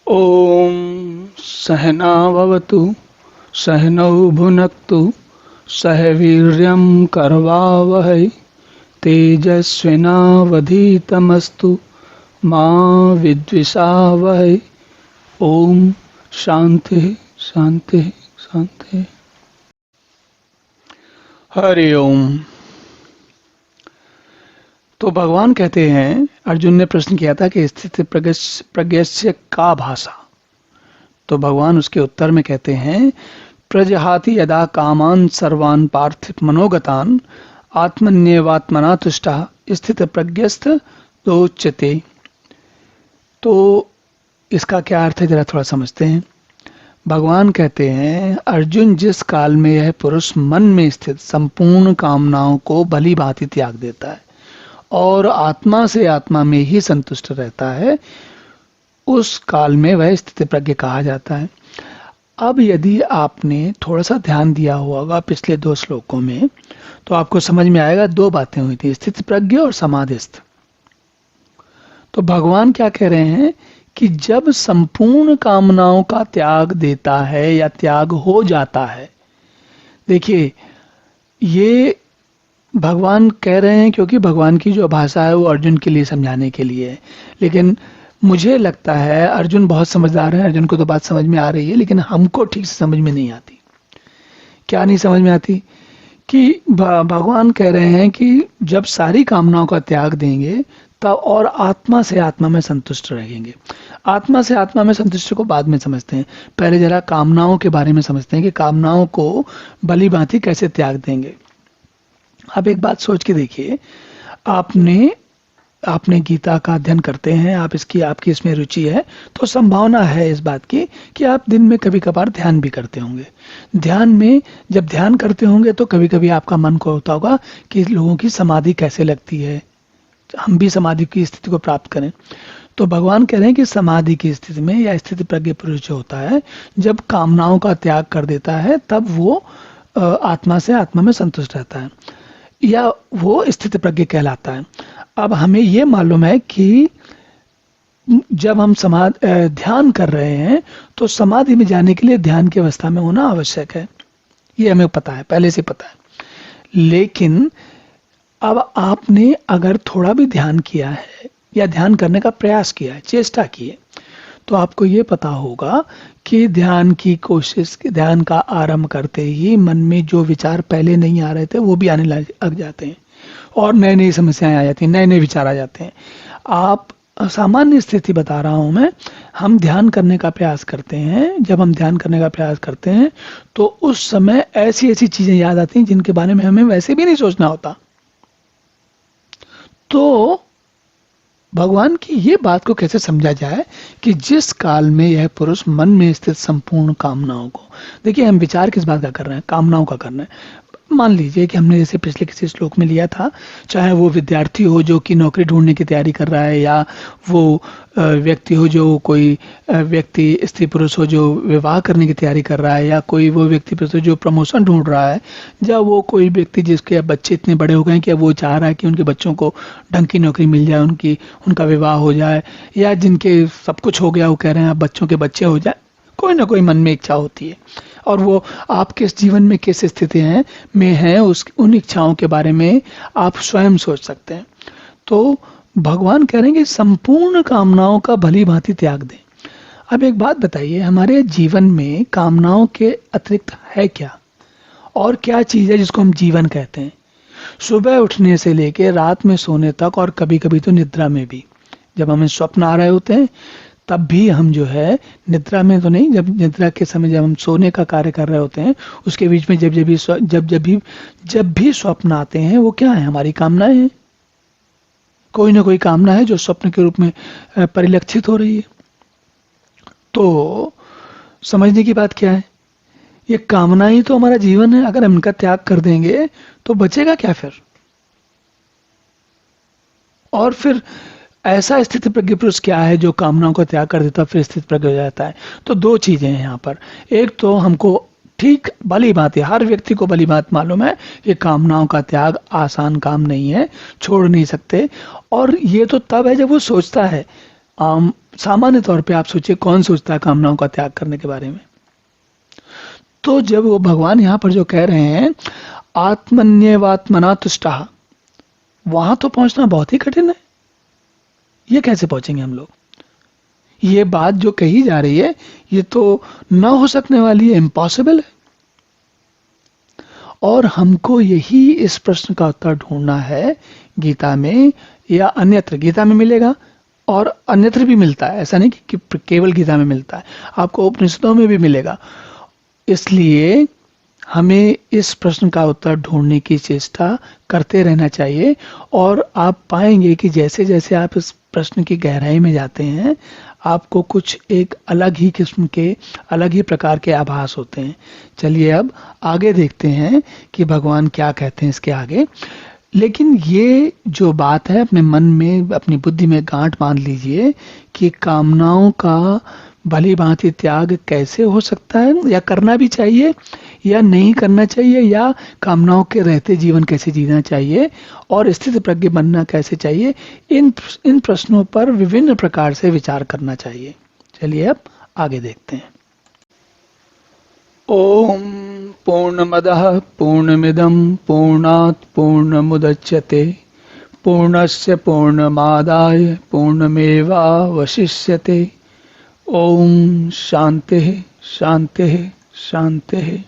ॐ सहना भवतु सहनौ भुनक्तु सह वीर्यं करवावहै तेजस्विनावधीतमस्तु मा विद्विषावहै। ओम शांति शांति शांति। हरि ओम। तो भगवान कहते हैं, अर्जुन ने प्रश्न किया था कि स्थिति प्रज्ञस्य का भाषा। तो भगवान उसके उत्तर में कहते हैं, प्रजहाति यदा कामान सर्वान् पार्थिव मनोगतान आत्मन्येवात्मना तुष्टः स्थित प्रज्ञस्थ दोच्यते। तो इसका क्या अर्थ है, जरा थोड़ा समझते हैं। भगवान कहते हैं, अर्जुन जिस काल में यह पुरुष मन में स्थित संपूर्ण कामनाओं को भली भांति त्याग देता है और आत्मा से आत्मा में ही संतुष्ट रहता है, उस काल में वह स्थिति प्रज्ञ कहा जाता है। अब यदि आपने थोड़ा सा ध्यान दिया होगा पिछले 2 श्लोकों में, तो आपको समझ में आएगा 2 बातें हुई थी, स्थिति प्रज्ञ और समाधिस्थ। तो भगवान क्या कह रहे हैं कि जब संपूर्ण कामनाओं का त्याग देता है या त्याग हो जाता है, देखिए ये भगवान कह रहे हैं क्योंकि भगवान की जो भाषा है वो अर्जुन के लिए समझाने के लिए है। लेकिन मुझे लगता है अर्जुन बहुत समझदार है, अर्जुन को तो बात समझ में आ रही है, लेकिन हमको ठीक से समझ में नहीं आती। क्या नहीं समझ में आती कि भगवान कह रहे हैं कि जब सारी कामनाओं का त्याग देंगे तब और आत्मा से आत्मा में संतुष्ट रहेंगे। आत्मा से आत्मा में संतुष्ट को बाद में समझते हैं, पहले जरा कामनाओं के बारे में समझते हैं कि कामनाओं को भली भांति कैसे त्याग देंगे। आप एक बात सोच के देखिए, आपने गीता का अध्ययन करते हैं, आपकी इसमें रुचि है, तो संभावना है इस बात की कि आप दिन में कभी कभार ध्यान भी करते होंगे। ध्यान में जब ध्यान करते होंगे तो कभी कभी आपका मन को होता होगा कि लोगों की समाधि कैसे लगती है, हम भी समाधि की स्थिति को प्राप्त करें। तो भगवान कह रहे हैं कि समाधि की स्थिति में या स्थिति प्रज्ञ पुरुष जो होता है, जब कामनाओं का त्याग कर देता है तब वो आत्मा से आत्मा में संतुष्ट रहता है या वो स्थिति प्रज्ञ कहलाता है। अब हमें ये मालूम है कि जब हम ध्यान कर रहे हैं तो समाधि में जाने के लिए ध्यान की अवस्था में होना आवश्यक है, ये हमें पता है, पहले से पता है। लेकिन अब आपने अगर थोड़ा भी ध्यान किया है या ध्यान करने का प्रयास किया है, चेष्टा की है, तो आपको ये पता होगा कि ध्यान की कोशिश, ध्यान का आरंभ करते ही मन में जो विचार पहले नहीं आ रहे थे वो भी आने लग जाते हैं और नई नई समस्याएं आ जाती हैं, नए नए विचार आ जाते हैं। आप सामान्य स्थिति बता रहा हूं मैं, हम ध्यान करने का प्रयास करते हैं, जब हम ध्यान करने का प्रयास करते हैं तो उस समय ऐसी ऐसी चीजें याद आती हैं जिनके बारे में हमें वैसे भी नहीं सोचना होता। तो भगवान की ये बात को कैसे समझा जाए कि जिस काल में यह पुरुष मन में स्थित संपूर्ण कामनाओं को, देखिए हम विचार किस बात का कर रहे हैं, कामनाओं का कर रहे हैं। मान लीजिए कि हमने जैसे पिछले किसी श्लोक में लिया था, चाहे वो विद्यार्थी हो जो कि नौकरी ढूंढने की तैयारी कर रहा है, या वो व्यक्ति हो जो कोई व्यक्ति स्त्री पुरुष हो जो विवाह करने की तैयारी कर रहा है, या कोई वो व्यक्ति पुरुष हो जो प्रमोशन ढूंढ रहा है, या वो कोई व्यक्ति जिसके बच्चे इतने बड़े हो गए हैं कि वो चाह रहा है कि उनके बच्चों को ढंग की नौकरी मिल जाए, उनका विवाह हो जाए, या जिनके सब कुछ हो गया वो कह रहे हैं अब बच्चों के बच्चे हो जाए। कोई ना कोई मन में इच्छा होती है और वो आप किस जीवन में किस स्थिति में है उन इच्छाओं के बारे में आप स्वयं सोच सकते हैं। तो भगवान कह रहे हैं कि संपूर्ण कामनाओं का भली भांति त्याग दें। अब एक बात बताइए, हमारे जीवन में कामनाओं के अतिरिक्त है क्या, और क्या चीज है जिसको हम जीवन कहते हैं? सुबह उठने से लेकर रात में सोने तक, और कभी कभी तो निद्रा में भी, जब हमें स्वप्न आ रहे होते हैं तब भी हम जो है, निद्रा में तो नहीं, जब निद्रा के समय जब हम सोने का कार्य कर रहे होते हैं उसके बीच में जब भी स्वप्न आते हैं वो क्या है, हमारी कामनाएं हैं। कोई ना कोई कामना है जो स्वप्न के रूप में परिलक्षित हो रही है। तो समझने की बात क्या है, ये कामना ही तो हमारा जीवन है। अगर हम इनका त्याग कर देंगे तो बचेगा क्या फिर? और फिर ऐसा स्थिति प्रज्ञ पुरुष क्या है जो कामनाओं को त्याग कर देता फिर स्थिति प्रज्ञ हो जाता है? तो 2 चीजें हैं यहाँ पर। एक तो हमको ठीक भली भांति, हर व्यक्ति को भली बात मालूम है कि कामनाओं का त्याग आसान काम नहीं है, छोड़ नहीं सकते। और ये तो तब है जब वो सोचता है, सामान्य तौर पे आप सोचिए, कौन सोचता है कामनाओं का त्याग करने के बारे में? तो जब वो भगवान यहाँ पर जो कह रहे हैं आत्मन्यवात्मना तुष्टा, वहां तो पहुंचना बहुत ही कठिन है। ये कैसे पहुंचेंगे हम लोग? ये बात जो कही जा रही है ये तो न हो सकने वाली है, इम्पॉसिबल है। और हमको यही इस प्रश्न का उत्तर ढूंढना है गीता में या अन्यत्र। गीता में मिलेगा और अन्यत्र भी मिलता है, ऐसा नहीं कि केवल गीता में मिलता है, आपको उपनिषदों में भी मिलेगा। इसलिए हमें इस प्रश्न का उत्तर ढूंढने की चेष्टा करते रहना चाहिए। और आप पाएंगे कि जैसे जैसे आप इस प्रश्न की गहराई में जाते हैं, आपको कुछ एक अलग ही किस्म के, अलग ही प्रकार के आभास होते हैं। चलिए अब आगे देखते हैं कि भगवान क्या कहते हैं इसके आगे। लेकिन ये जो बात है, अपने मन में, अपनी बुद्धि में गांठ बांध लीजिए कि कामनाओं का भली भांति त्याग कैसे हो सकता है, या करना भी चाहिए या नहीं करना चाहिए, या कामनाओं के रहते जीवन कैसे जीना चाहिए, और स्थित प्रज्ञ बनना कैसे चाहिए। इन प्रश्नों पर विभिन्न प्रकार से विचार करना चाहिए। चलिए अब आगे देखते हैं। ओम पूर्णमदः पूर्णमिदं पूर्णात् पूर्णमुदच्यते पूर्णस्य पूर्णमादाय पूर्णमेवावशिष्यते। ओम शांति शांति शांति।